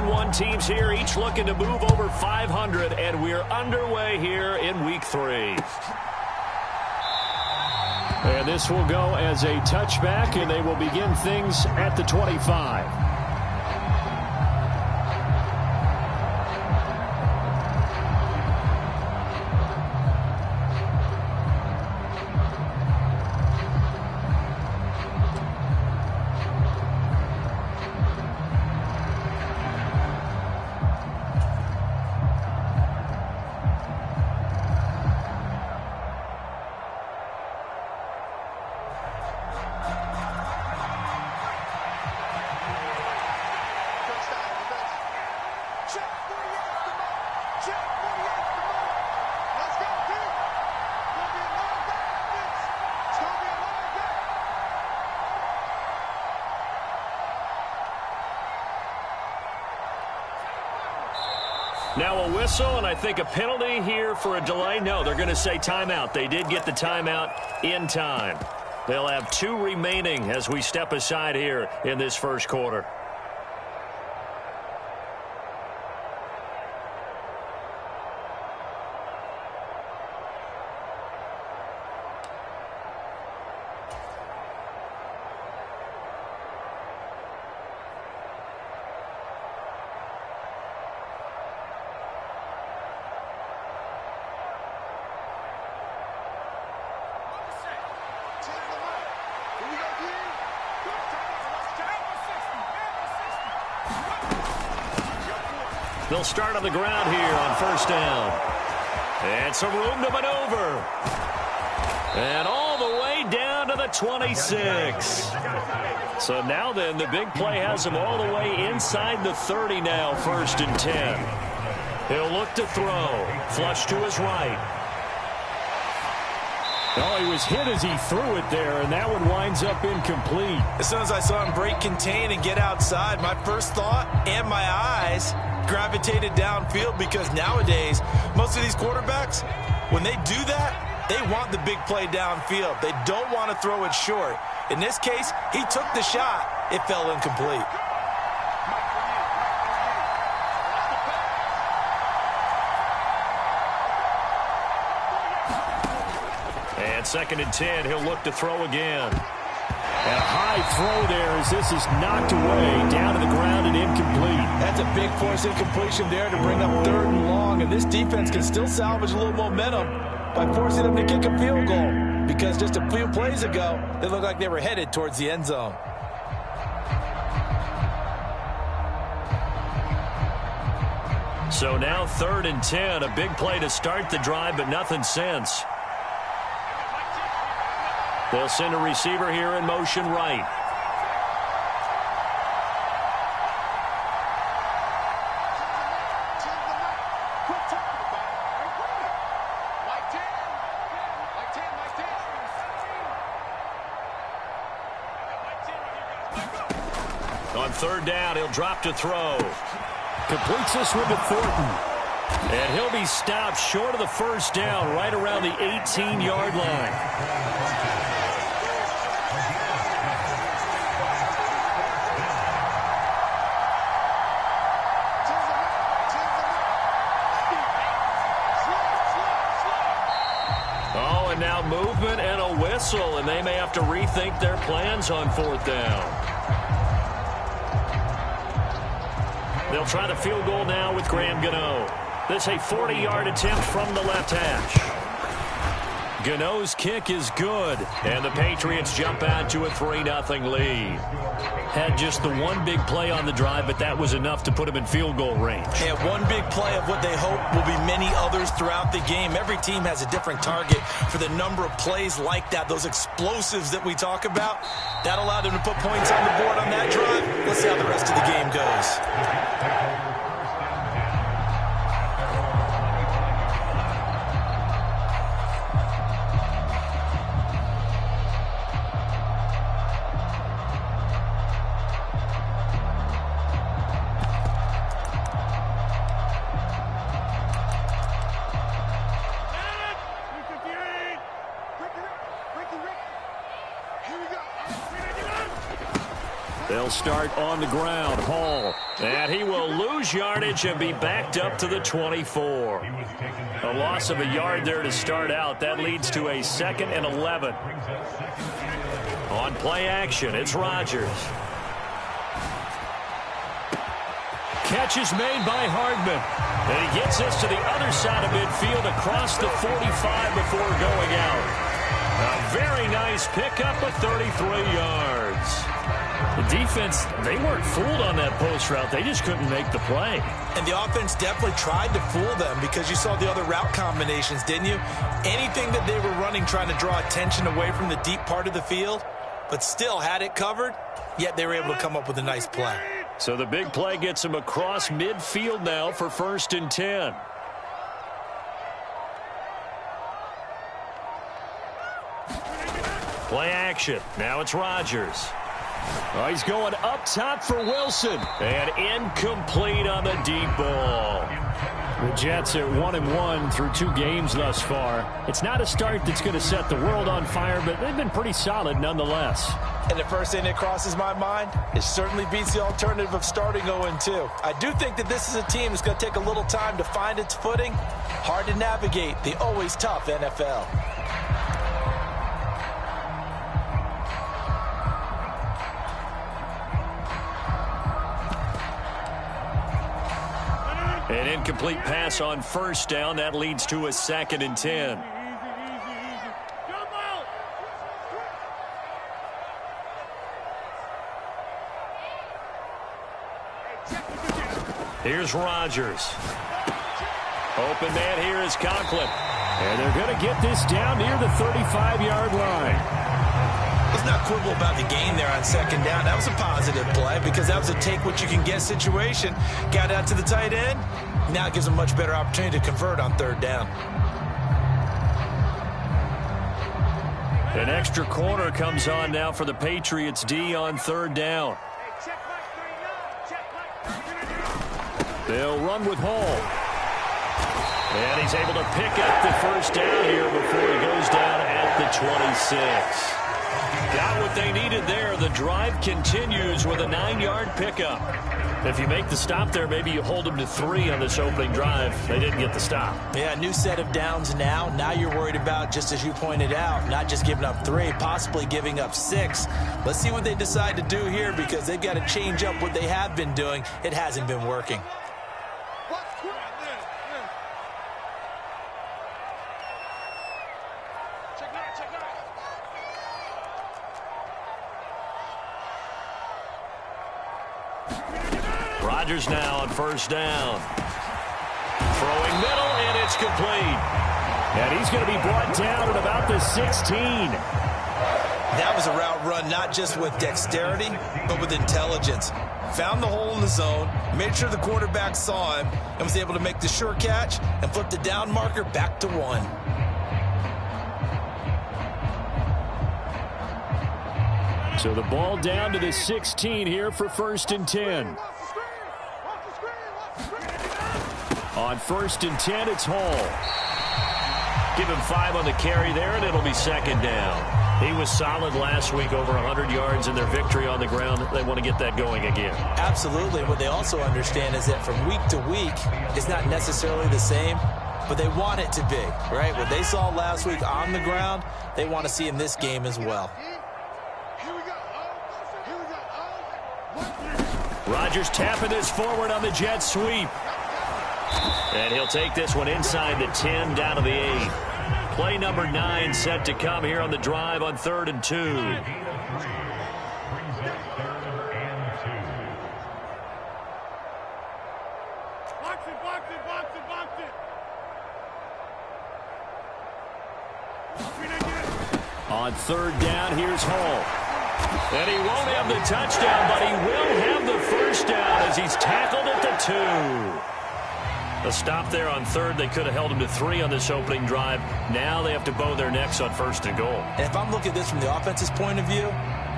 3-1 teams here, each looking to move over 500, and we're underway here in Week 3. And this will go as a touchback, and they will begin things at the 25. Now a whistle, and I think a penalty here for a delay. No, they're going to say timeout. They did get the timeout in time. They'll have 2 remaining as we step aside here in this first quarter. They'll start on the ground here on first down. And some room to maneuver. And all the way down to the 26. So now then, the big play has him all the way inside the 30 now, 1st and 10. He'll look to throw. Flush to his right. Oh, he was hit as he threw it there, and that one winds up incomplete. As soon as I saw him break contain and get outside, my first thought and my eyes gravitated downfield, because nowadays, most of these quarterbacks, when they do that, they want the big play downfield. They don't want to throw it short. In this case, he took the shot. It fell incomplete. And 2nd and 10, he'll look to throw again. And a high throw there as this is knocked away, down to the ground and incomplete. That's a big force incompletion there to bring up 3rd and long, and this defense can still salvage a little momentum by forcing them to kick a field goal, because just a few plays ago, they looked like they were headed towards the end zone. So now 3rd and 10, a big play to start the drive, but nothing since. They'll send a receiver here in motion right. On 3rd down, he'll drop to throw. Completes this one to Thornton. And he'll be stopped short of the 1st down, right around the 18-yard line. Now movement and a whistle, and they may have to rethink their plans on 4th down. They'll try the field goal now with Graham Gano. This a 40-yard attempt from the left hash. Gano's kick is good, and the Patriots jump out to a 3-0 lead. Had just the one big play on the drive, but that was enough to put him in field goal range. Yeah, one big play of what they hope will be many others throughout the game. Every team has a different target for the number of plays like that, those explosives that we talk about. That allowed them to put points on the board on that drive. Let's see how the rest of the game goes. They'll start on the ground. Hall And he will lose yardage and be backed up to the 24. A loss of a yard there to start out. That leads to a 2nd and 11. On play action, it's Rodgers. Catch is made by Hardman. And he gets this to the other side of midfield across the 45 before going out. A very nice pickup of 33 yards. The defense, they weren't fooled on that post route. They just couldn't make the play. And the offense definitely tried to fool them because you saw the other route combinations, didn't you? Anything that they were running trying to draw attention away from the deep part of the field, but still had it covered, yet they were able to come up with a nice play. So the big play gets him across midfield now for 1st and 10. Play action. Now it's Rodgers. Oh, he's going up top for Wilson. And incomplete on the deep ball. The Jets are 1-1 through 2 games thus far. It's not a start that's going to set the world on fire, but they've been pretty solid nonetheless. And the first thing that crosses my mind, it certainly beats the alternative of starting 0-2. I do think that this is a team that's going to take a little time to find its footing. Hard to navigate the always tough NFL. An incomplete pass on 1st down. That leads to a 2nd and 10. Here's Rodgers. Open man here is Conklin. And they're going to get this down near the 35-yard line. Let's not quibble about the gain there on 2nd down. That was a positive play because that was a take-what-you-can-get situation. Got out to the tight end. Now it gives them a much better opportunity to convert on 3rd down. An extra corner comes on now for the Patriots D on 3rd down. They'll run with Hall. And he's able to pick up the 1st down here before he goes down at the 26. Got what they needed there. The drive continues with a 9-yard pickup. If you make the stop there, maybe you hold them to 3 on this opening drive. They didn't get the stop. Yeah, new set of downs now. Now you're worried about, just as you pointed out, not just giving up 3, possibly giving up 6. Let's see what they decide to do here because they've got to change up what they have been doing. It hasn't been working. Rodgers now on 1st down. Throwing middle, and it's complete. And he's going to be brought down at about the 16. That was a route run not just with dexterity, but with intelligence. Found the hole in the zone, made sure the quarterback saw him, and was able to make the sure catch and flip the down marker back to 1. So the ball down to the 16 here for 1st and 10. On 1st and 10, it's Hall. Give him 5 on the carry there, and it'll be 2nd down. He was solid last week, over 100 yards in their victory on the ground. They want to get that going again. Absolutely. What they also understand is that from week to week, it's not necessarily the same, but they want it to be, right? What they saw last week on the ground, they want to see in this game as well. Rodgers tapping this forward on the jet sweep. And he'll take this one inside the 10, down to the 8. Play number 9 set to come here on the drive on 3rd and 2. On 3rd down, here's Hall. And he won't have the touchdown, but he will have the 1st down as he's tackled at the 2. A stop there on 3rd. They could have held him to 3 on this opening drive. Now they have to bow their necks on 1st and goal. And if I'm looking at this from the offense's point of view,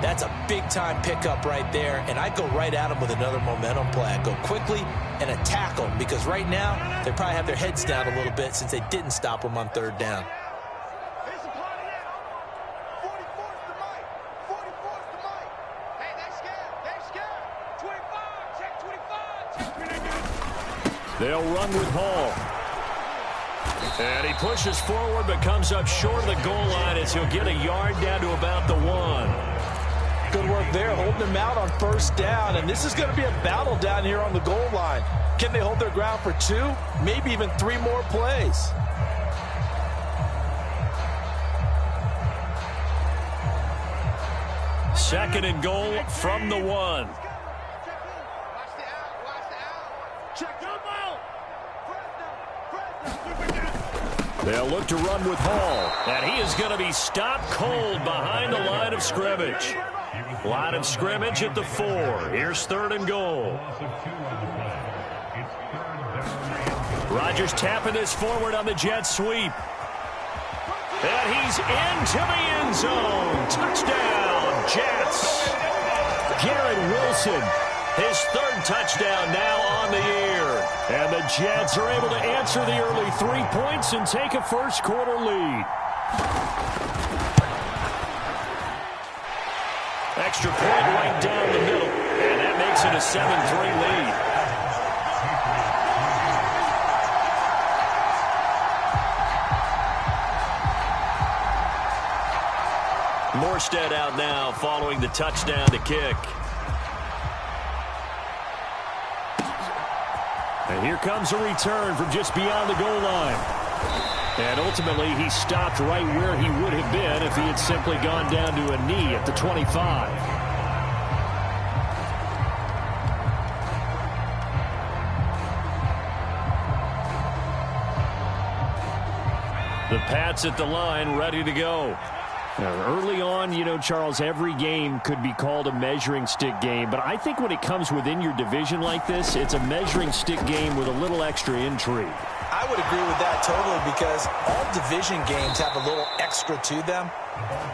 that's a big-time pickup right there. And I go right at them with another momentum play. I go quickly and attack them because right now they probably have their heads down a little bit since they didn't stop them on 3rd down. They'll run with Hall. And he pushes forward but comes up short of the goal line as he'll get a yard down to about the 1. Good work there, holding him out on first down. And this is going to be a battle down here on the goal line. Can they hold their ground for 2, maybe even 3 more plays? Second and goal from the 1. They'll look to run with Hall. And he is going to be stopped cold behind the line of scrimmage. Line of scrimmage at the 4. Here's third and goal. Rodgers tapping this forward on the jet sweep. And he's into the end zone. Touchdown, Jets. Garrett Wilson. His third touchdown now on the year. And the Jets are able to answer the early 3 points and take a first quarter lead. Extra point right down the middle. And that makes it a 7-3 lead. Morstead out now following the touchdown to kick. And here comes a return from just beyond the goal line. And ultimately, he stopped right where he would have been if he had simply gone down to a knee at the 25. The Pats at the line, ready to go. Now, early on, you know, Charles, every game could be called a measuring stick game. But I think when it comes within your division like this, it's a measuring stick game with a little extra intrigue. I would agree with that totally because all division games have a little extra to them.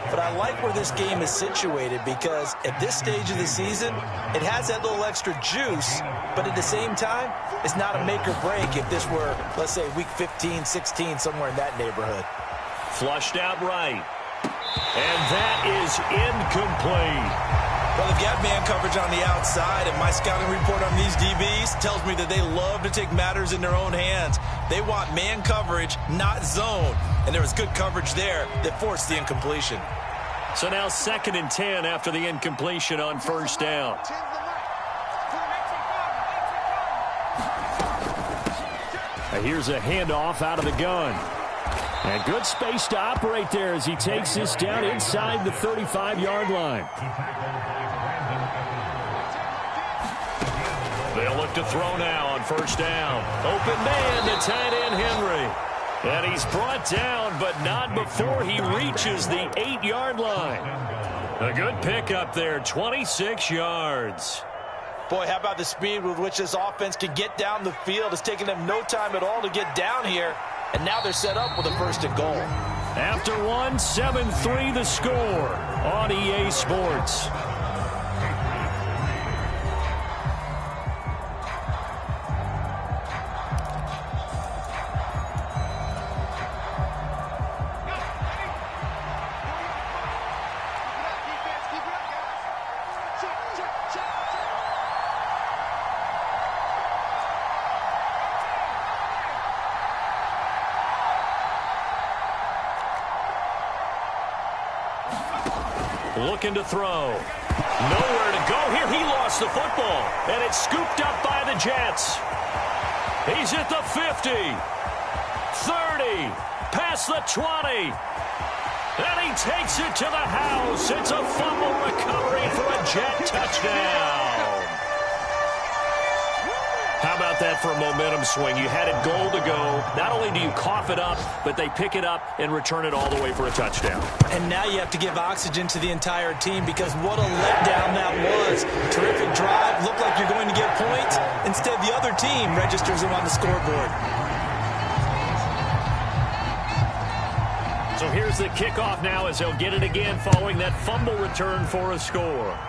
But I like where this game is situated because at this stage of the season, it has that little extra juice. But at the same time, it's not a make or break if this were, let's say, week 15, 16, somewhere in that neighborhood. Flushed out right. And that is incomplete. Well, they've got man coverage on the outside, and my scouting report on these DBs tells me that they love to take matters in their own hands. They want man coverage, not zone. And there was good coverage there that forced the incompletion. So now 2nd and 10 after the incompletion on first down. And here's a handoff out of the gun. And good space to operate there as he takes this down inside the 35-yard line. They'll look to throw now on first down. Open man to tight end Henry. And he's brought down, but not before he reaches the 8-yard line. A good pickup there, 26 yards. Boy, how about the speed with which this offense can get down the field? It's taken them no time at all to get down here. And now they're set up with a 1st and goal. After 7-3 the score on EA Sports. Looking to throw. Nowhere to go here. He lost the football. And it's scooped up by the Jets. He's at the 50. 30. Past the 20. And he takes it to the house. It's a fumble recovery for a Jet touchdown. How about that for a momentum swing? You had it goal to go. Not only do you cough it up, but they pick it up and return it all the way for a touchdown. And now you have to give oxygen to the entire team because what a letdown that was. Terrific drive. Looked like you're going to get points. Instead, the other team registers them on the scoreboard. So here's the kickoff now as they'll get it again following that fumble return for a score.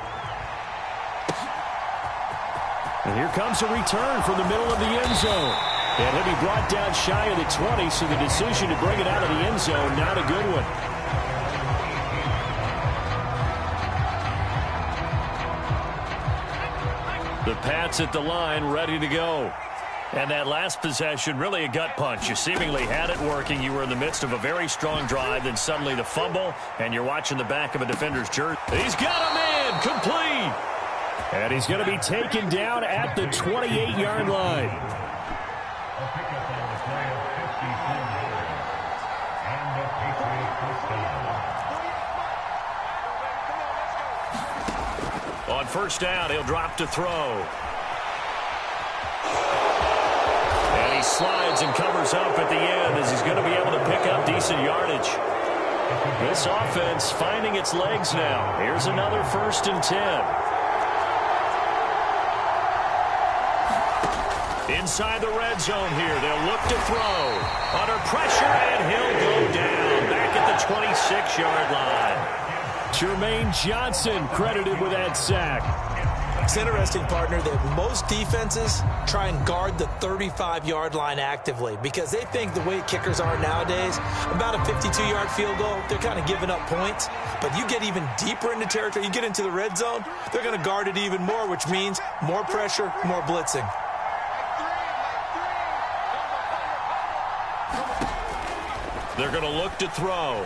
And here comes a return from the middle of the end zone. And he'll be brought down shy of the 20, so the decision to bring it out of the end zone, not a good one. The Pats at the line, ready to go. And that last possession, really a gut punch. You seemingly had it working. You were in the midst of a very strong drive, then suddenly the fumble, and you're watching the back of a defender's jersey. He's got a man, complete. And he's going to be taken down at the 28-yard line. On first down, he'll drop to throw. And he slides and covers up at the end as he's going to be able to pick up decent yardage. This offense finding its legs now. Here's another 1st and 10. Inside the red zone here. They'll look to throw. Under pressure, and he'll go down. Back at the 26-yard line. Jermaine Johnson credited with that sack. It's interesting, partner, that most defenses try and guard the 35-yard line actively because they think the way kickers are nowadays, about a 52-yard field goal, they're kind of giving up points. But you get even deeper into territory, you get into the red zone, they're going to guard it even more, which means more pressure, more blitzing. They're going to look to throw.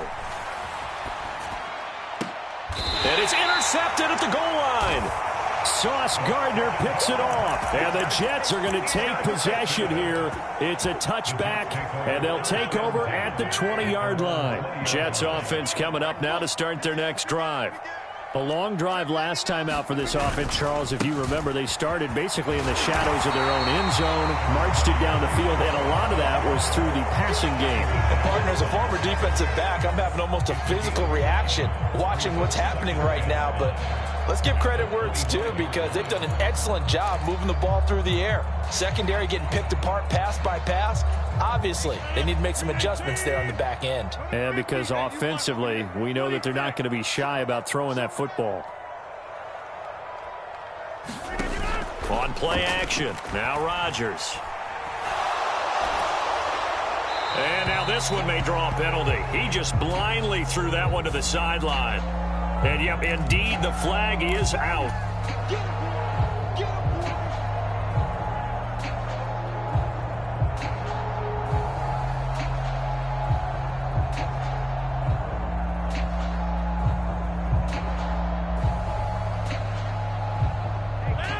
And it's intercepted at the goal line. Sauce Gardner picks it off. And the Jets are going to take possession here. It's a touchback, and they'll take over at the 20-yard line. Jets offense coming up now to start their next drive. A long drive last time out for this offense, Charles. If you remember, they started basically in the shadows of their own end zone, marched it down the field, and a lot of that was through the passing game. And partner, as a former defensive back, I'm having almost a physical reaction watching what's happening right now. But let's give credit where it's due because they've done an excellent job moving the ball through the air. Secondary getting picked apart pass by pass. Obviously, they need to make some adjustments there on the back end. And because offensively, we know that they're not going to be shy about throwing that football. On play action, now Rodgers. And now this one may draw a penalty. He just blindly threw that one to the sideline. And, yep, indeed, the flag is out.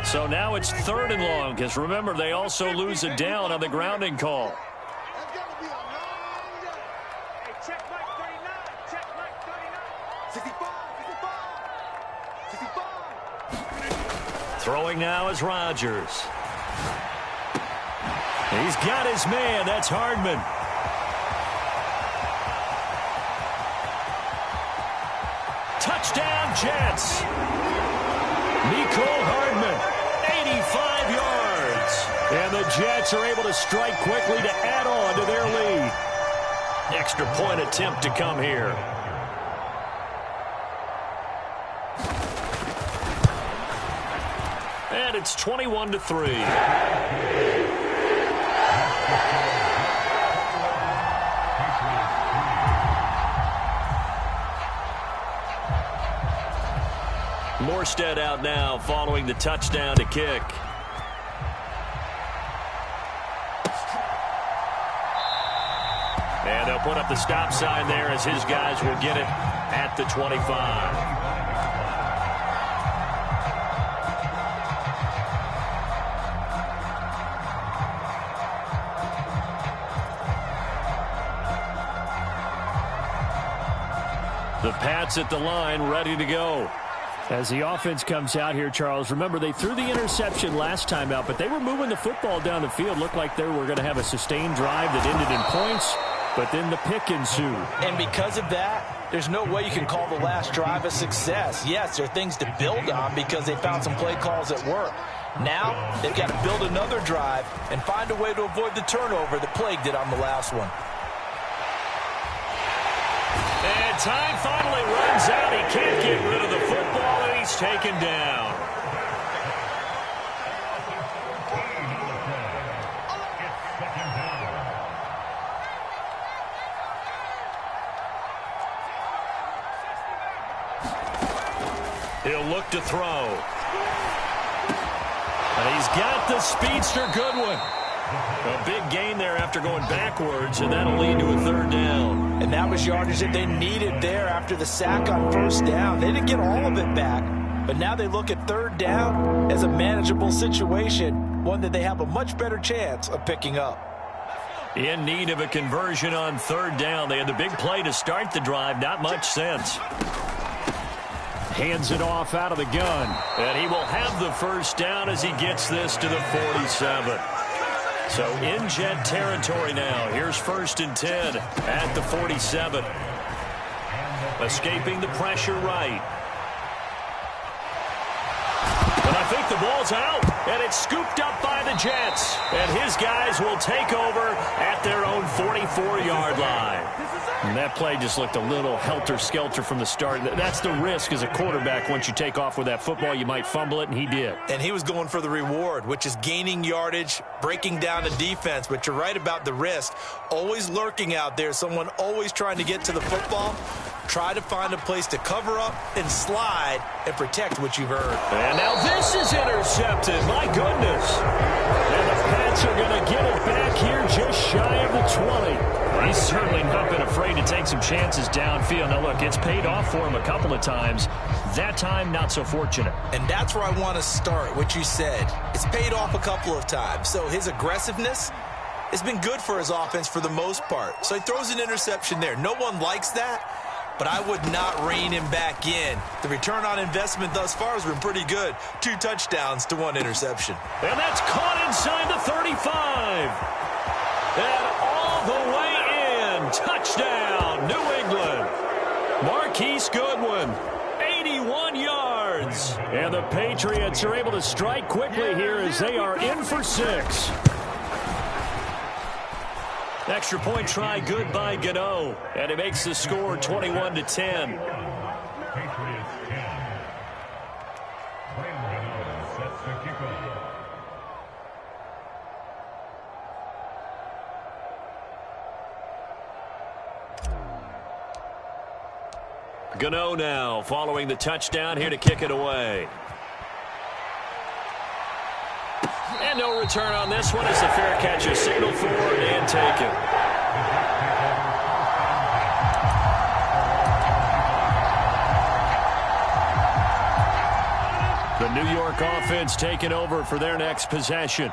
So now it's 3rd and long, because remember, they also lose it down on the grounding call. Throwing now is Rodgers. He's got his man. That's Hardman. Touchdown, Jets. Nicole Hardman, 85 yards. And the Jets are able to strike quickly to add on to their lead. Extra point attempt to come here. And it's 21-3. Morstead out now following the touchdown to kick. And they'll put up the stop sign there as his guys will get it at the 25. The Pats at the line, ready to go. As the offense comes out here, Charles, remember they threw the interception last time out, but they were moving the football down the field. Looked like they were going to have a sustained drive that ended in points, but then the pick ensued. And because of that, there's no way you can call the last drive a success. Yes, there are things to build on because they found some play calls that work. Now, they've got to build another drive and find a way to avoid the turnover that plagued it on the last one. And time finally runs out. He can't get rid of the football, and he's taken down. He'll look to throw. And he's got the speedster Goodwin. A big gain there after going backwards, and that'll lead to a third down. And that was yardage that they needed there after the sack on first down. They didn't get all of it back, but now they look at third down as a manageable situation, one that they have a much better chance of picking up. In need of a conversion on third down. They had the big play to start the drive. Not much sense. Hands it off out of the gun. And he will have the first down as he gets this to the 47. So in Jet territory now. Here's 1st and 10 at the 47. Escaping the pressure right. And I think the ball's out, and it's scooped up by the Jets. And his guys will take over at their own 44-yard line. And that play just looked a little helter-skelter from the start. That's the risk as a quarterback. Once you take off with that football, you might fumble it, and he did. And he was going for the reward, which is gaining yardage, breaking down the defense. But you're right about the risk. Always lurking out there, someone always trying to get to the football. Try to find a place to cover up and slide and protect what you've earned. And now this is intercepted. My goodness. And the Pats are going to get it back here just shy of the 20. He's certainly not been afraid to take some chances downfield. Now, look, it's paid off for him a couple of times. That time, not so fortunate. And that's where I want to start, what you said. It's paid off a couple of times. So his aggressiveness has been good for his offense for the most part. So he throws an interception there. No one likes that, but I would not rein him back in. The return on investment thus far has been pretty good. 2 touchdowns to 1 interception. And that's caught inside the 35. And all the way in. Touchdown, New England. Marquise Goodwin, 81 yards. And the Patriots are able to strike quickly here as they are in for 6. Extra point try good by Gano. And it makes the score 21-10. Gano now following the touchdown here to kick it away. And no return on this one as the fair catch is signaled for and taken. The New York offense taking over for their next possession.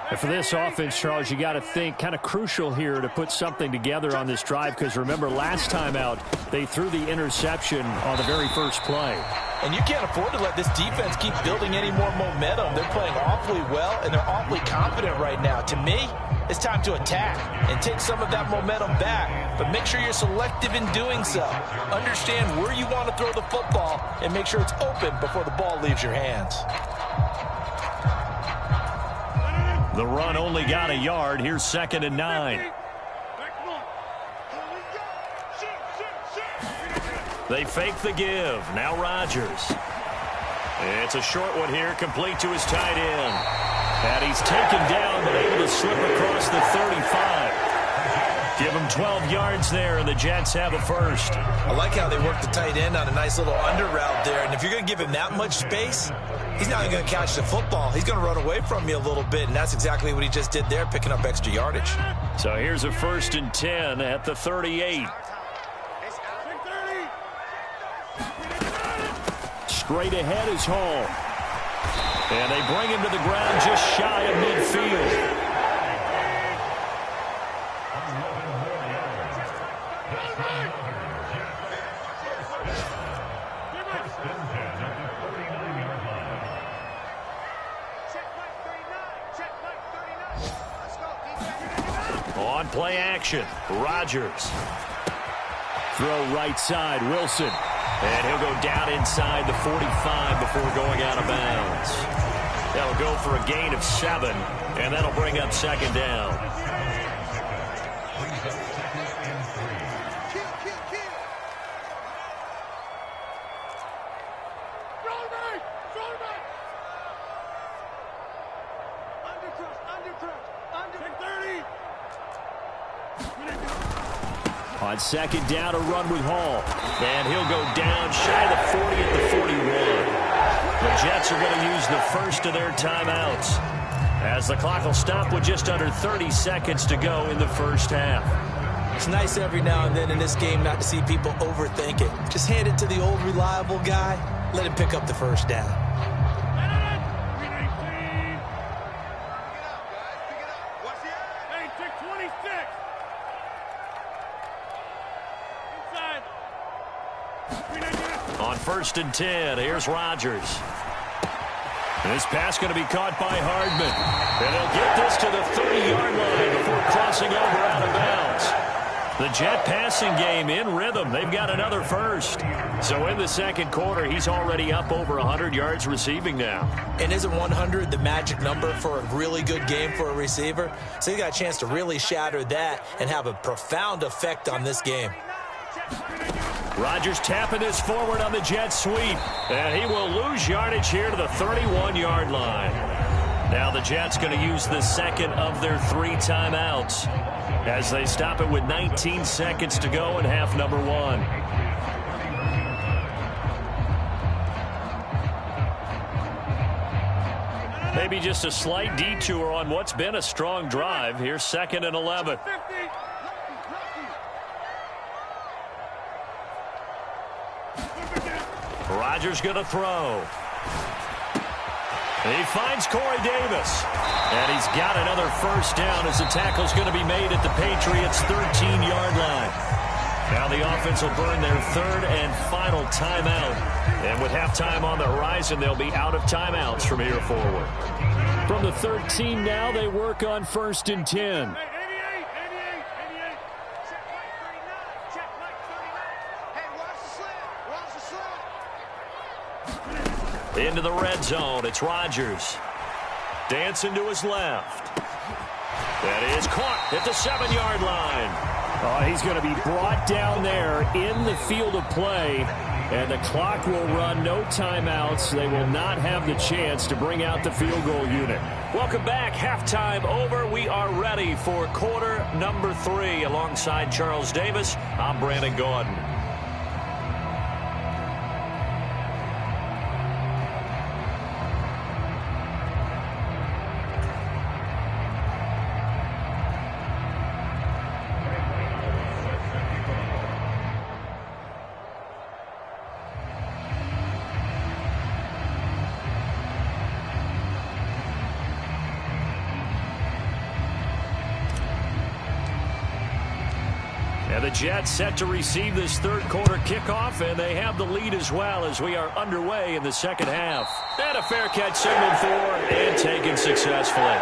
And for this offense, Charles, you got to think kind of crucial here to put something together on this drive, because remember last time out they threw the interception on the very first play. And you can't afford to let this defense keep building any more momentum. They're playing awfully well, and they're awfully confident right now. To me, it's time to attack and take some of that momentum back. But make sure you're selective in doing so. Understand where you want to throw the football and make sure it's open before the ball leaves your hands. The run only got a yard. Here's 2nd and 9. They fake the give. Now Rodgers. It's a short one here, complete to his tight end. And he's taken down, but able to slip across the 35. Give him 12 yards there, and the Jets have a first. I like how they work the tight end on a nice little under route there. And if you're going to give him that much space, he's not going to catch the football. He's going to run away from you a little bit, and that's exactly what he just did there, picking up extra yardage. So here's a 1st and 10 at the 38. Straight ahead is Hall. And they bring him to the ground just shy of midfield. On play action, Rodgers. Throw right side, Wilson. And he'll go down inside the 45 before going out of bounds. That'll go for a gain of 7, and that'll bring up 2nd down. On 2nd down, a run with Hall. And he'll go down shy of the 40 at the 41. The Jets are going to use the first of their timeouts as the clock will stop with just under 30 seconds to go in the first half. It's nice every now and then in this game not to see people overthink it. Just hand it to the old reliable guy. Let him pick up the first down. On 1st and 10, here's Rodgers. This pass going to be caught by Hardman. And he'll get this to the 30-yard line before crossing over out of bounds. The Jet passing game in rhythm. They've got another first. So in the second quarter, he's already up over 100 yards receiving now. And isn't 100 the magic number for a really good game for a receiver? So he got a chance to really shatter that and have a profound effect on this game. Rodgers tapping this forward on the jet sweep. And he will lose yardage here to the 31-yard line. Now the Jets going to use the second of their 3 timeouts as they stop it with 19 seconds to go in half number 1. Maybe just a slight detour on what's been a strong drive. Here's 2nd and 11. Rodgers going to throw. He finds Corey Davis. And he's got another first down as the tackle's going to be made at the Patriots' 13-yard line. Now the offense will burn their 3rd and final timeout. And with halftime on the horizon, they'll be out of timeouts from here forward. From the 13 now, they work on 1st and 10. Into the red zone, it's Rodgers. Dancing to his left. That is caught at the 7-yard line. Oh, he's going to be brought down there in the field of play, and the clock will run, no timeouts. They will not have the chance to bring out the field goal unit. Welcome back. Halftime over. We are ready for quarter number 3. Alongside Charles Davis, I'm Brandon Gordon. And the Jets set to receive this third quarter kickoff, and they have the lead as well as we are underway in the second half. And a fair catch signaled for and taken successfully.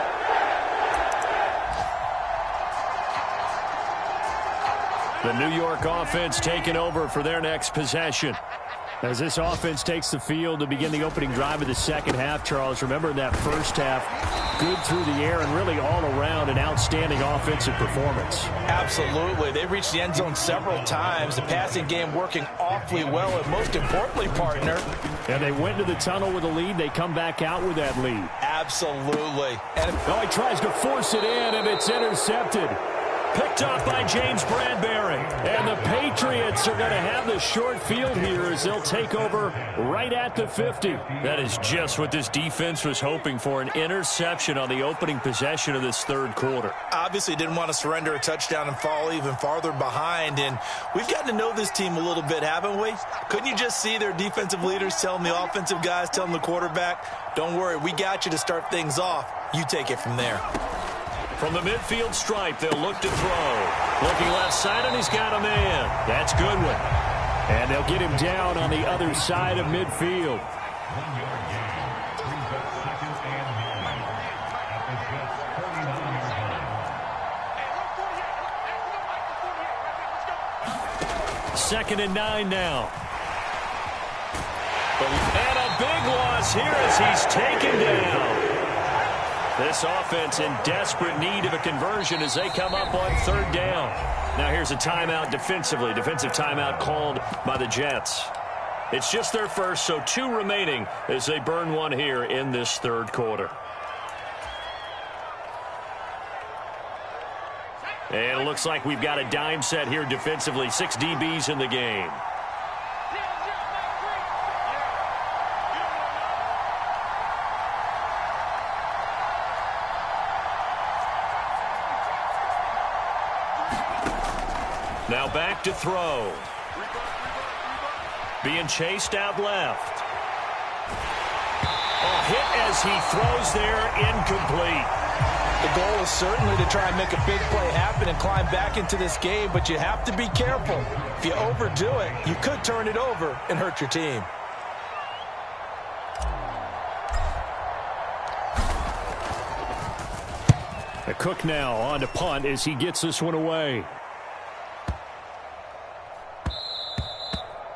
The New York offense taking over for their next possession. As this offense takes the field to begin the opening drive of the second half, Charles, remember in that first half, good through the air and really all around an outstanding offensive performance. Absolutely. They reached the end zone several times. The passing game working awfully well, and most importantly, partner. And they went to the tunnel with a lead. They come back out with that lead. Absolutely. And he tries to force it in, and it's intercepted. Picked off by James Bradbury. And the Patriots are going to have the short field here as they'll take over right at the 50. That is just what this defense was hoping for, an interception on the opening possession of this third quarter. Obviously didn't want to surrender a touchdown and fall even farther behind. And we've gotten to know this team a little bit, haven't we? Couldn't you just see their defensive leaders telling the offensive guys, telling the quarterback, don't worry, we got you to start things off. You take it from there. From the midfield stripe, they'll look to throw. Looking left side, and he's got a man. That's Goodwin. And they'll get him down on the other side of midfield. Second and 9 now. And a big loss here as he's taken down. This offense in desperate need of a conversion as they come up on third down. Now here's a timeout defensively. Defensive timeout called by the Jets. It's just their first, so 2 remaining as they burn one here in this third quarter. And it looks like we've got a dime set here defensively. 6 DBs in the game. Now back to throw. Being chased out left. A hit as he throws there, incomplete. The goal is certainly to try and make a big play happen and climb back into this game, but you have to be careful. If you overdo it, you could turn it over and hurt your team. The Cook now on to punt as he gets this one away.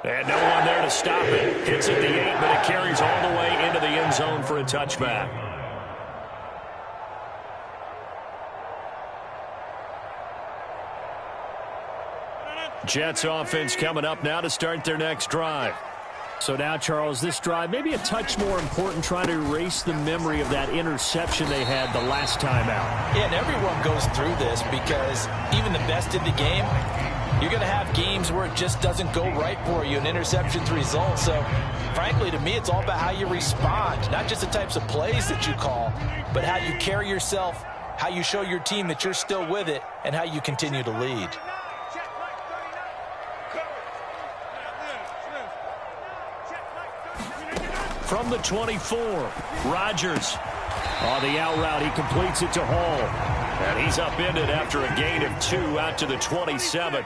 And no one there to stop it. Hits at the 8, but it carries all the way into the end zone for a touchback. Jets offense coming up now to start their next drive. So now, Charles, this drive maybe a touch more important, trying to erase the memory of that interception they had the last time out. Yeah, and everyone goes through this because even the best in the game, you're going to have games where it just doesn't go right for you, and interceptions result. So, frankly, to me, it's all about how you respond, not just the types of plays that you call, but how you carry yourself, how you show your team that you're still with it, and how you continue to lead. From the 24, Rodgers. On the out route, he completes it to Hall. And he's upended after a gain of 2 out to the 27.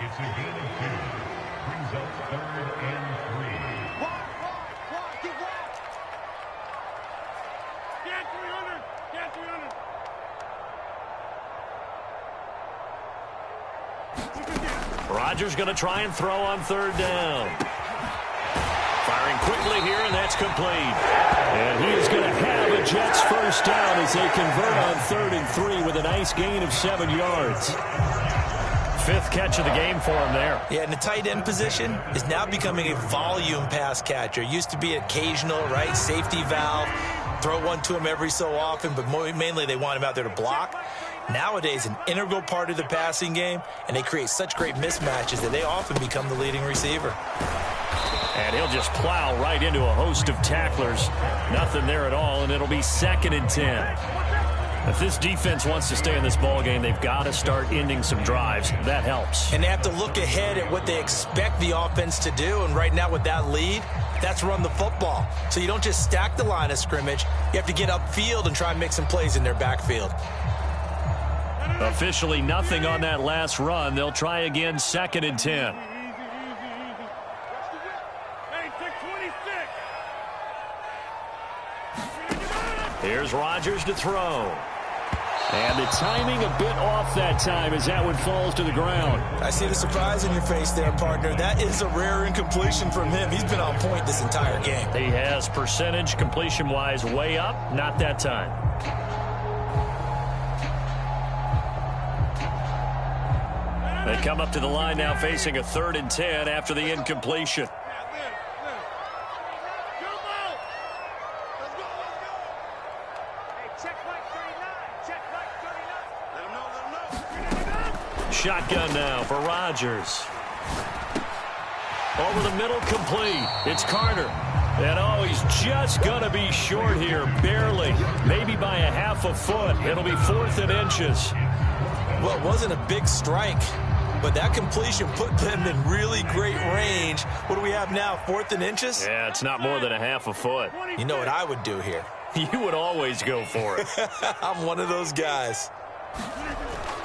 Rodgers going to try and throw on 3rd down. Firing quickly here, and that's complete. And he is going to have a Jets first down as they convert on 3rd and 3 with a nice gain of 7 yards. 5th catch of the game for him there. Yeah, and the tight end position is now becoming a volume pass catcher. Used to be occasional, right? Safety valve. Throw one to him every so often, but mainly they want him out there to block. Nowadays, an integral part of the passing game, and they create such great mismatches that they often become the leading receiver. And he'll just plow right into a host of tacklers. Nothing there at all, and it'll be 2nd and 10. If this defense wants to stay in this ballgame, they've got to start ending some drives. That helps. And they have to look ahead at what they expect the offense to do, and right now with that lead, that's run the football. So you don't just stack the line of scrimmage. You have to get upfield and try and make some plays in their backfield. Officially nothing on that last run. They'll try again, 2nd and 10. Here's Rodgers to throw. And the timing a bit off that time as that one falls to the ground. I see the surprise in your face there, partner. That is a rare incompletion from him. He's been on point this entire game. He has percentage completion-wise way up. Not that time. They come up to the line now facing a 3rd and 10 after the incompletion. Shotgun now for Rodgers. Over the middle, complete. It's Carter. And, oh, he's just going to be short here, barely. Maybe by a half a foot. It'll be 4th and inches. Well, it wasn't a big strike, but that completion put them in really great range. What do we have now, 4th and inches? Yeah, it's not more than a half a foot. You know what I would do here? You would always go for it. I'm one of those guys.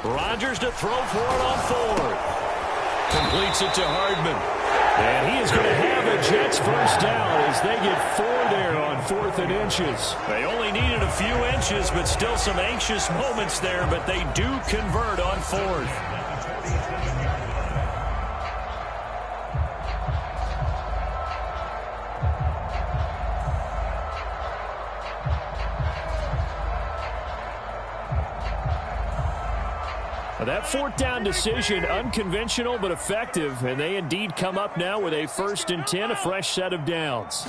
Rodgers to throw for it on 4th. Completes it to Hardman. And he is going to have a Jets first down as they get 4 there on 4th and inches. They only needed a few inches, but still some anxious moments there, but they do convert on 4th. That 4th down decision, unconventional but effective, and they indeed come up now with a 1st and 10, a fresh set of downs.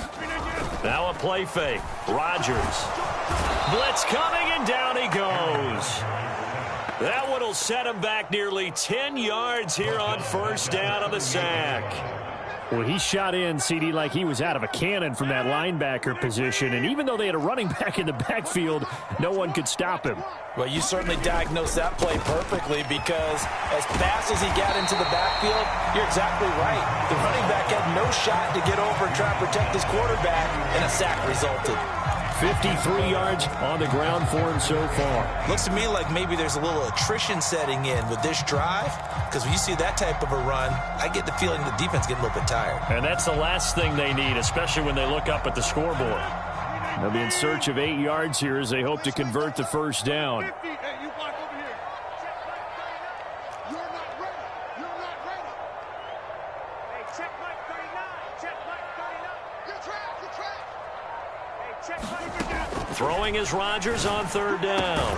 Now a play fake. Rodgers. Blitz coming, and down he goes. That one will set him back nearly 10 yards here on 1st down on the sack. Well, he shot in, CD, like he was out of a cannon from that linebacker position. And even though they had a running back in the backfield, no one could stop him. Well, you certainly diagnosed that play perfectly because as fast as he got into the backfield, you're exactly right. The running back had no shot to get over and try to protect his quarterback, and a sack resulted. 53 yards on the ground for him so far. Looks to me like maybe there's a little attrition setting in with this drive, because when you see that type of a run, I get the feeling the defense getting a little bit tired. And that's the last thing they need, especially when they look up at the scoreboard. They'll be in search of 8 yards here as they hope to convert the first down. Throwing is Rodgers on third down.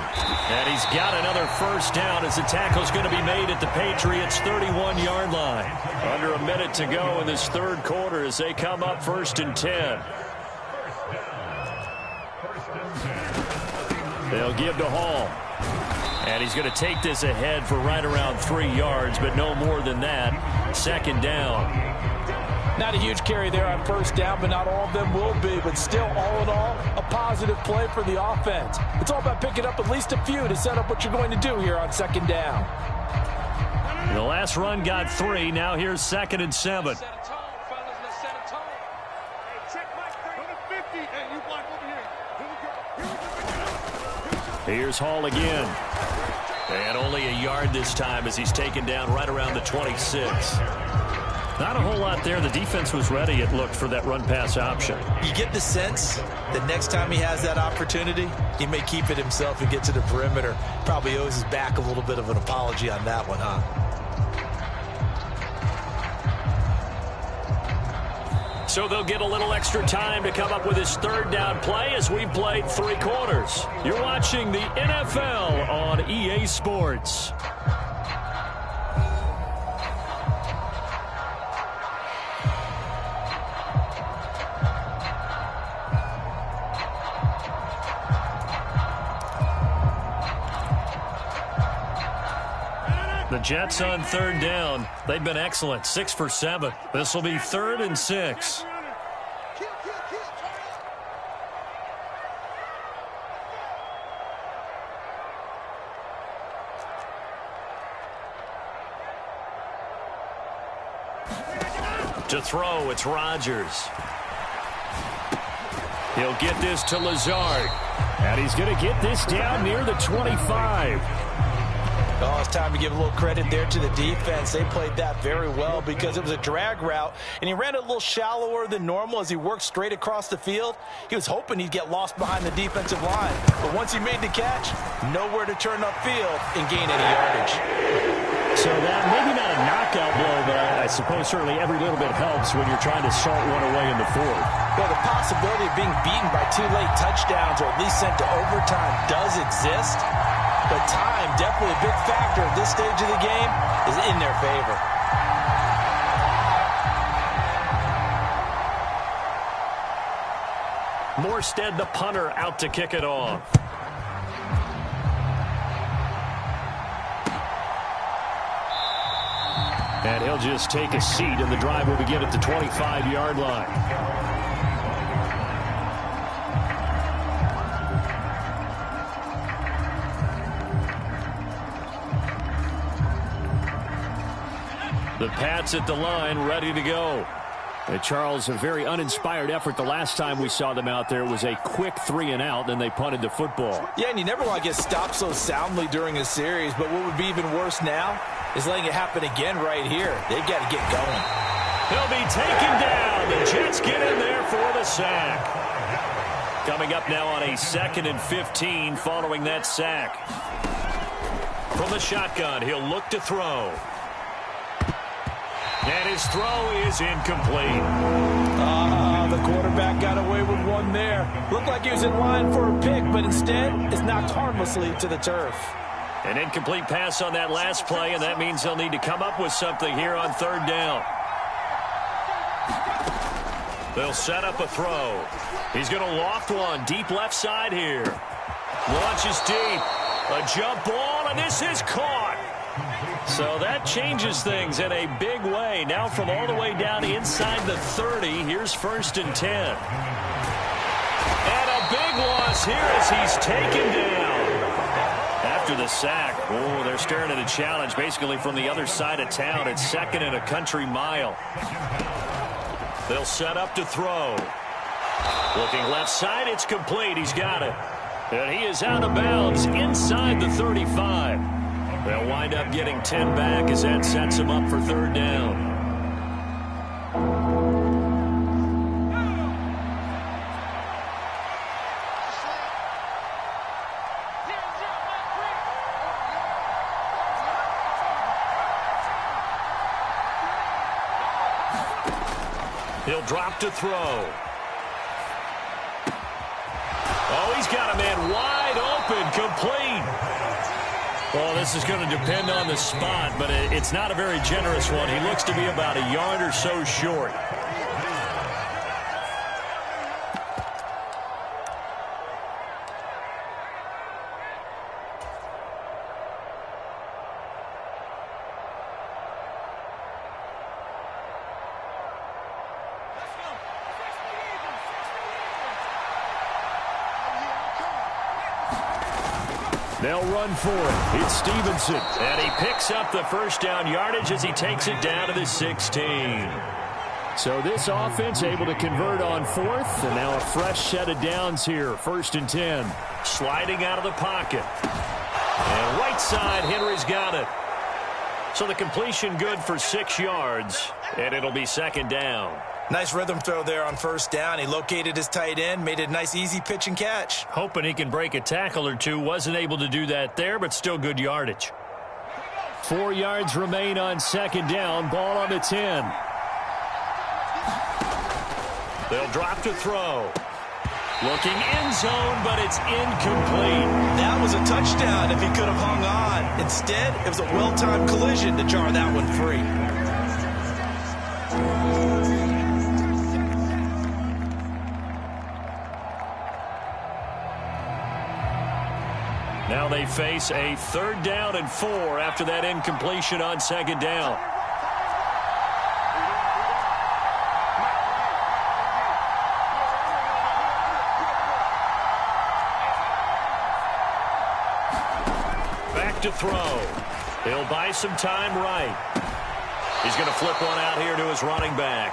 And he's got another first down as the tackle's going to be made at the Patriots' 31-yard line. Under a minute to go in this third quarter as they come up 1st and 10. They'll give to Hall. And he's going to take this ahead for right around 3 yards, but no more than that. 2nd down. Not a huge carry there on first down, but not all of them will be. But still, all in all, a positive play for the offense. It's all about picking up at least a few to set up what you're going to do here on 2nd down. The last run got 3. Now here's 2nd and 7. Here's Hall again. And only a yard this time as he's taken down right around the 26. Not a whole lot there. The defense was ready, it looked, for that run-pass option. You get the sense that next time he has that opportunity, he may keep it himself and get to the perimeter. Probably owes his back a little bit of an apology on that one, huh? So they'll get a little extra time to come up with his 3rd down play as we've played 3 quarters. You're watching the NFL on EA Sports. The Jets on 3rd down. They've been excellent. 6 for 7. This will be 3rd and 6. To throw, it's Rodgers. He'll get this to Lazard. And he's going to get this down near the 25. Oh, it's time to give a little credit there to the defense. They played that very well because it was a drag route, and he ran it a little shallower than normal as he worked straight across the field. He was hoping he'd get lost behind the defensive line, but once he made the catch, nowhere to turn upfield and gain any yardage. So that maybe not a knockout blow, but I suppose certainly every little bit helps when you're trying to salt one away in the 4th. Well, the possibility of being beaten by 2 late touchdowns or at least sent to overtime does exist. But time, definitely a big factor at this stage of the game, is in their favor. Morstead, the punter, out to kick it off. And he'll just take a seat, and the drive will begin at the 25-yard line. The Pats at the line, ready to go. Charles, a very uninspired effort the last time we saw them out there. It was a quick 3-and-out, then they punted the football. Yeah, and you never want to get stopped so soundly during a series, but what would be even worse now is letting it happen again right here. They've got to get going. He'll be taken down. The Jets get in there for the sack. Coming up now on a 2nd and 15 following that sack. From the shotgun, he'll look to throw. And his throw is incomplete. The quarterback got away with one there. Looked like he was in line for a pick, but instead it's knocked harmlessly to the turf. An incomplete pass on that last play, and that means they'll need to come up with something here on 3rd down. They'll set up a throw. He's going to loft one deep left side here. Launches deep. A jump ball, and this is caught. So that changes things in a big way. Now from all the way down inside the 30, here's 1st and 10. And a big loss here as he's taken down. After the sack, oh, they're staring at a challenge basically from the other side of town. It's 2nd and a country mile. They'll set up to throw. Looking left side, it's complete. He's got it. And he is out of bounds inside the 35. They'll wind up getting 10 back as that sets him up for 3rd down. He'll drop to throw. Oh, he's got a man wide open, complete. Well, this is going to depend on the spot, but it's not a very generous one. He looks to be about a yard or so short. They'll run for it. It's Stevenson. And he picks up the 1st down yardage as he takes it down to the 16. So this offense able to convert on 4th, and now a fresh set of downs here. 1st and 10. Sliding out of the pocket. And right side, Henry's got it. So the completion good for 6 yards, and it'll be 2nd down. Nice rhythm throw there on 1st down. He located his tight end, made it a nice easy pitch and catch. Hoping he can break a tackle or two. Wasn't able to do that there, but still good yardage. 4 yards remain on 2nd down. Ball on the 10. They'll drop to throw. Looking end zone, but it's incomplete. That was a touchdown if he could have hung on. Instead, it was a well-timed collision to jar that one free. Now they face a 3rd down and 4 after that incompletion on 2nd down. Back to throw. He'll buy some time right. He's going to flip one out here to his running back.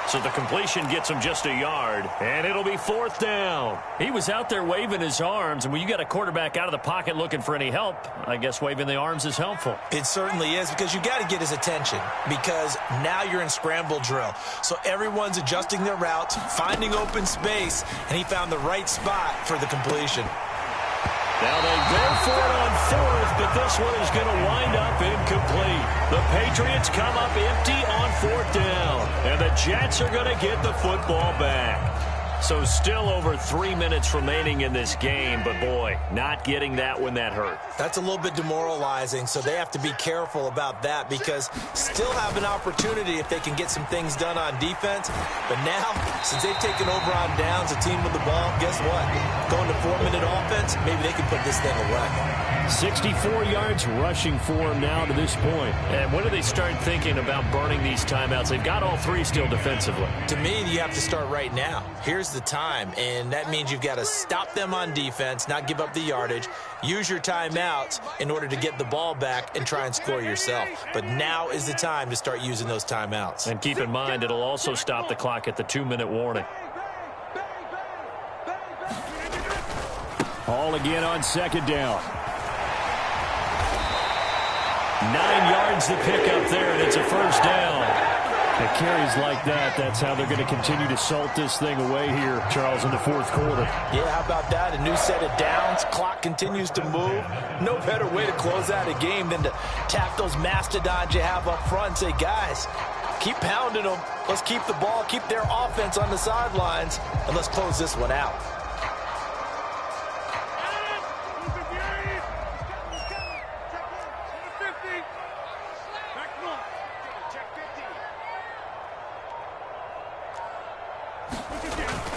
So the completion gets him just a yard, and it'll be 4th down. He was out there waving his arms, and when you got a quarterback out of the pocket looking for any help, I guess waving the arms is helpful. It certainly is, because you got to get his attention, because now you're in scramble drill. So everyone's adjusting their routes, finding open space, and he found the right spot for the completion. Now they go for it on 4th, but this one is going to wind up incomplete. The Patriots come up empty on 4th down, and the Jets are going to get the football back. So still over 3 minutes remaining in this game, but boy, not getting that when that hurt. That's a little bit demoralizing, so they have to be careful about that, because still have an opportunity if they can get some things done on defense. But now, since they've taken over on downs, a team with the ball, guess what? Going to 4-minute offense, maybe they can put this thing away. 64 yards rushing for him now to this point. And when do they start thinking about burning these timeouts? They've got all 3 still defensively. To me, you have to start right now. Here's the time, and that means you've got to stop them on defense, not give up the yardage, use your timeouts in order to get the ball back and try and score yourself. But now is the time to start using those timeouts. And keep in mind, it'll also stop the clock at the 2-minute warning. Ball again on 2nd down. 9 yards to pick up there, and it's a 1st down. It carries like that. That's how they're going to continue to salt this thing away here, Charles, in the 4th quarter. Yeah, how about that? A new set of downs. Clock continues to move. No better way to close out a game than to tap those mastodons you have up front and say, guys, keep pounding them. Let's keep the ball, keep their offense on the sidelines, and let's close this one out.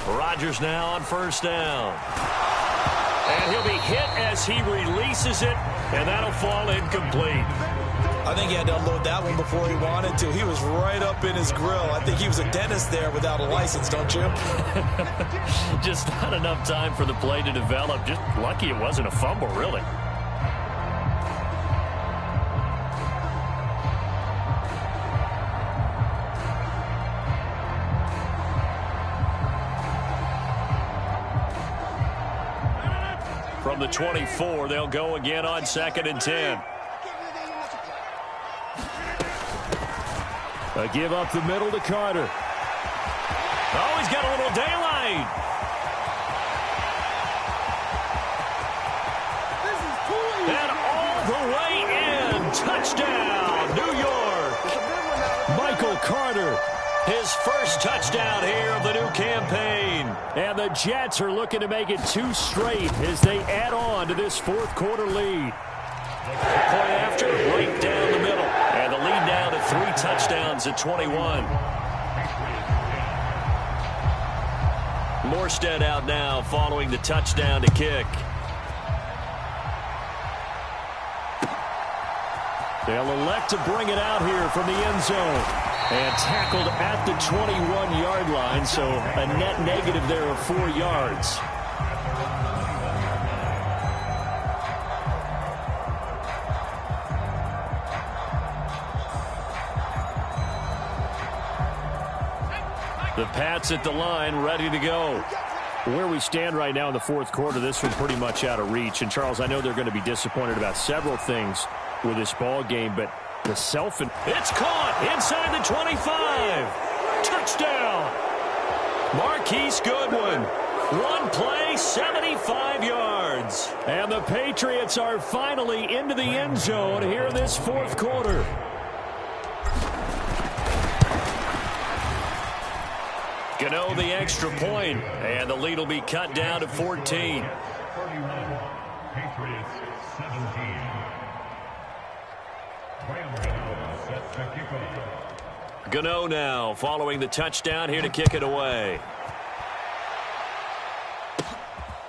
Rodgers now on 1st down. And he'll be hit as he releases it, and that'll fall incomplete. I think he had to unload that one before he wanted to. He was right up in his grill. I think he was a dentist there without a license, don't you? Just not enough time for the play to develop. Just lucky it wasn't a fumble, really. From the 24, they'll go again on 2nd and 10. A give up the middle to Carter. Oh, he's got a little daylight. And all the way in. Touchdown, New York. Michael Carter. His first touchdown here of the new campaign. And the Jets are looking to make it 2 straight as they add on to this 4th quarter lead. Point after, right down the middle. And the lead now to 3 touchdowns at 21. Morstead out now following the touchdown to kick. They'll elect to bring it out here from the end zone. And tackled at the 21-yard line, so a net negative there of 4 yards. The Pats at the line, ready to go. Where we stand right now in the 4th quarter, this one pretty much out of reach. And, Charles, I know they're going to be disappointed about several things with this ball game, but the it's caught inside the 25. Touchdown. Marquise Goodwin. One play, 75 yards. And the Patriots are finally into the end zone here in this 4th quarter. Gano the extra point, and the lead will be cut down to 14. 31, Patriots 17. Gano now following the touchdown here to kick it away.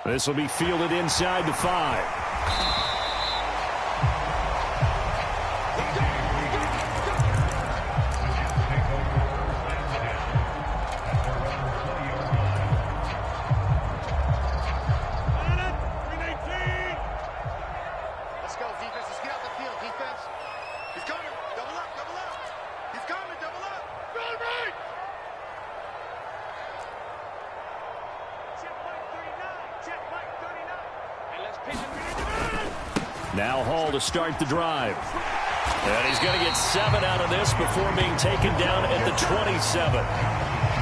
This will be fielded inside the 5. Now Hall to start the drive. And he's going to get 7 out of this before being taken down at the 27.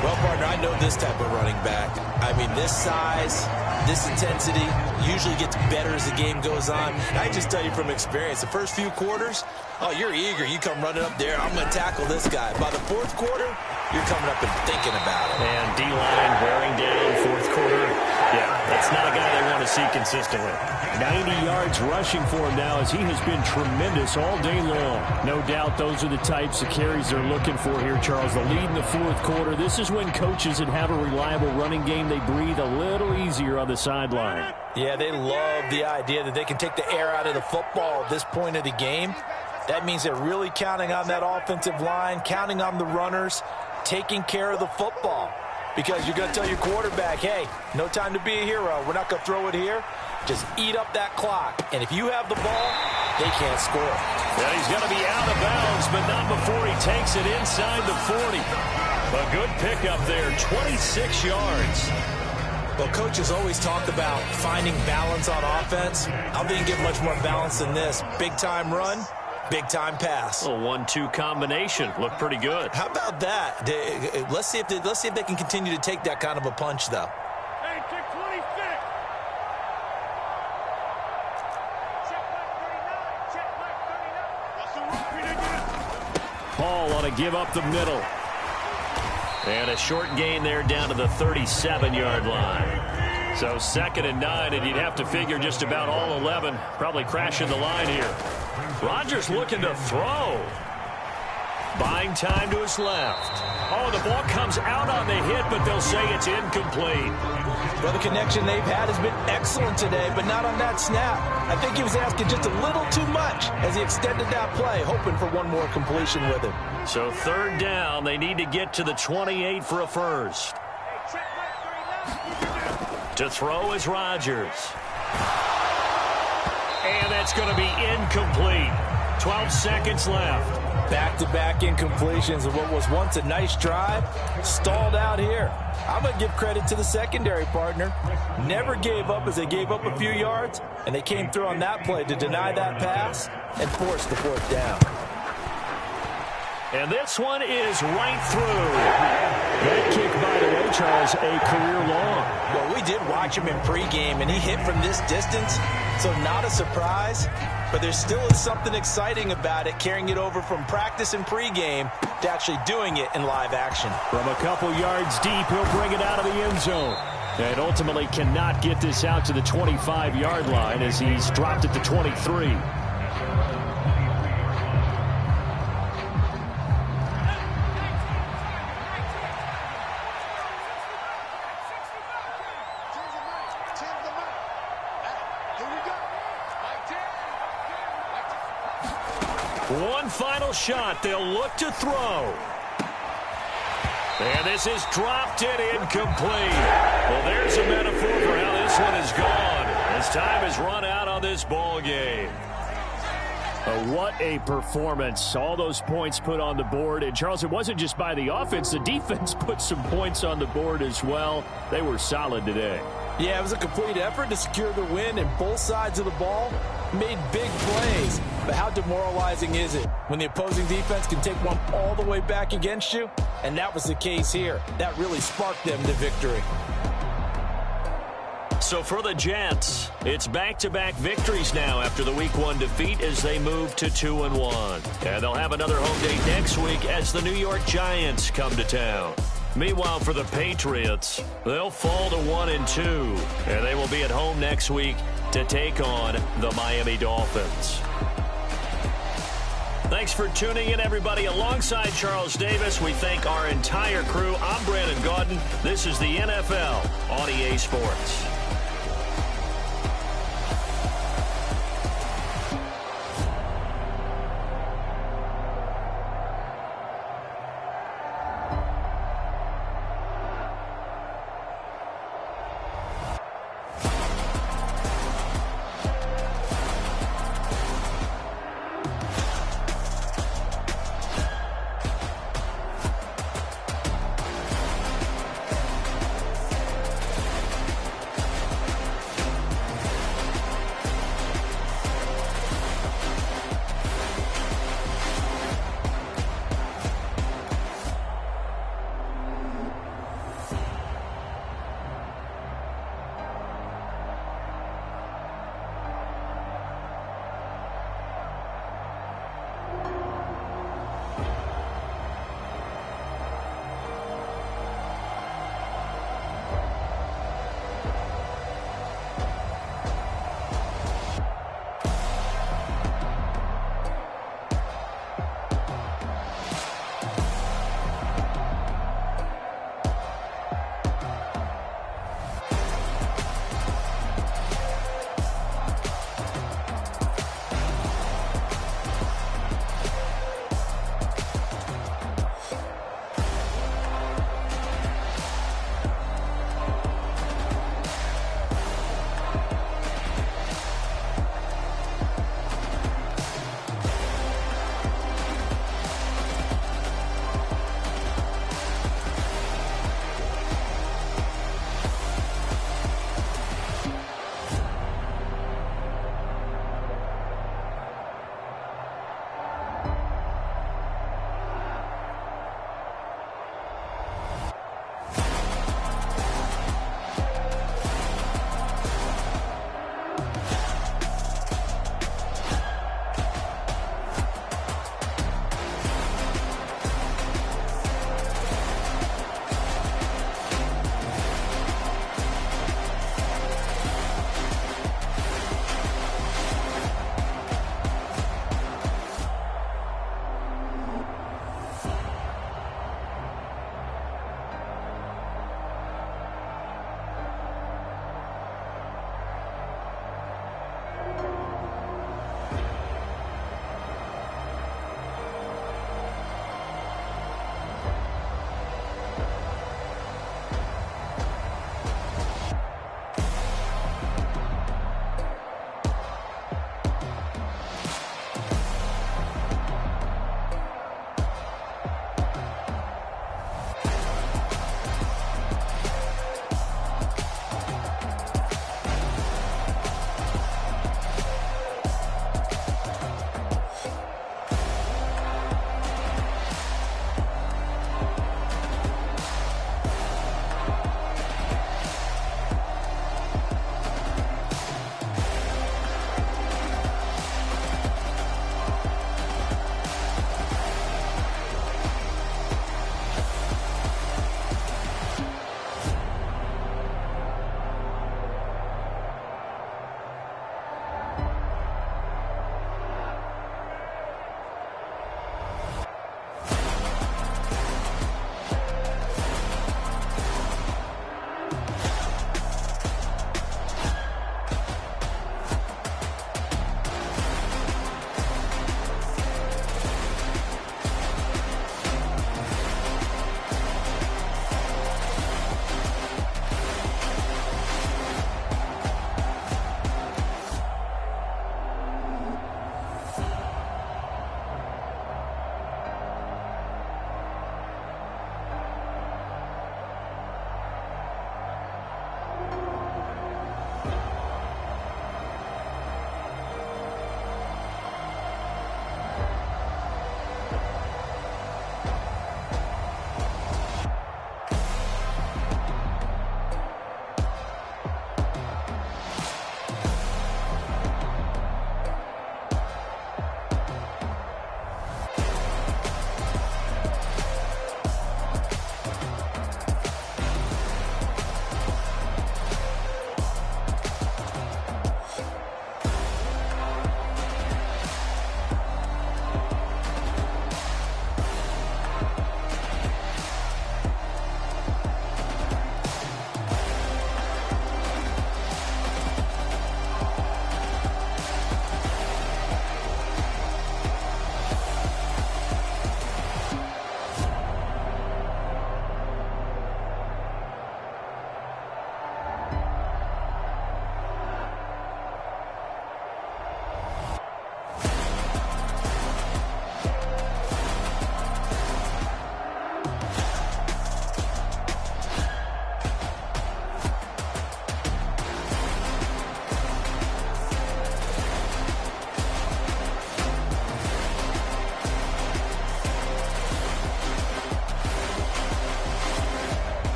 Well, partner, I know this type of running back. I mean, this size, this intensity usually gets better as the game goes on. And I just tell you from experience, the first few quarters, oh, you're eager. You come running up there, I'm going to tackle this guy. By the 4th quarter, you're coming up and thinking about it. And D-line wearing down 4th quarter. Yeah, that's not a guy they want to see consistently. 90 yards rushing for him now as he has been tremendous all day long. No doubt those are the types of carries they're looking for here, Charles. The lead in the 4th quarter. This is when coaches that have a reliable running game, they breathe a little easier on the sideline. Yeah, they love the idea that they can take the air out of the football at this point of the game. That means they're really counting on that offensive line, counting on the runners, taking care of the football. Because you're going to tell your quarterback, hey, no time to be a hero. We're not going to throw it here. Just eat up that clock. And if you have the ball, they can't score. And he's going to be out of bounds, but not before he takes it inside the 40. A good pickup there, 26 yards. Well, coaches always talk about finding balance on offense. I don't think you get much more balance than this. Big-time run, big-time pass. A 1-2 combination. Looked pretty good. How about that? Let's see if they can continue to take that kind of a punch, though. Hey, check 26. Check 39. Hall on to give up the middle. And a short gain there down to the 37-yard line. So 2nd and 9, and you'd have to figure just about all 11 probably crashing the line here. Rodgers looking to throw. Buying time to his left. Oh, the ball comes out on the hit, but they'll say it's incomplete. Well, the connection they've had has been excellent today, but not on that snap. I think he was asking just a little too much as he extended that play, hoping for one more completion with it. So third down, they need to get to the 28 for a first. To throw is Rodgers. And that's going to be incomplete. 12 seconds left. Back-to-back incompletions of what was once a nice drive, stalled out here. I'm going to give credit to the secondary partner. Never gave up as they gave up a few yards, and they came through on that play to deny that pass and force the fourth down. And this one is right through. That kick, by the way, Charles, a career long. Well, we did watch him in pregame, and he hit from this distance, so not a surprise. But there still is something exciting about it, carrying it over from practice and pregame to actually doing it in live action. From a couple yards deep, he'll bring it out of the end zone. And ultimately cannot get this out to the 25-yard line as he's dropped it to 23. One final shot. They'll look to throw. And this is dropped in incomplete. Well, there's a metaphor for how this one is gone. As time has run out on this ball game. What a performance. All those points put on the board. And, Charles, it wasn't just by the offense. The defense put some points on the board as well. They were solid today. Yeah, it was a complete effort to secure the win, and both sides of the ball made big plays. But how demoralizing is it when the opposing defense can take one all the way back against you? And that was the case here. That really sparked them to victory. So for the Jets, it's back-to-back victories now after the Week 1 defeat as they move to 2-1. And they'll have another home date next week as the New York Giants come to town. Meanwhile, for the Patriots, they'll fall to 1-2, and they will be at home next week to take on the Miami Dolphins. Thanks for tuning in, everybody. Alongside Charles Davis, we thank our entire crew. I'm Brandon Gaudin. This is the NFL on EA Sports.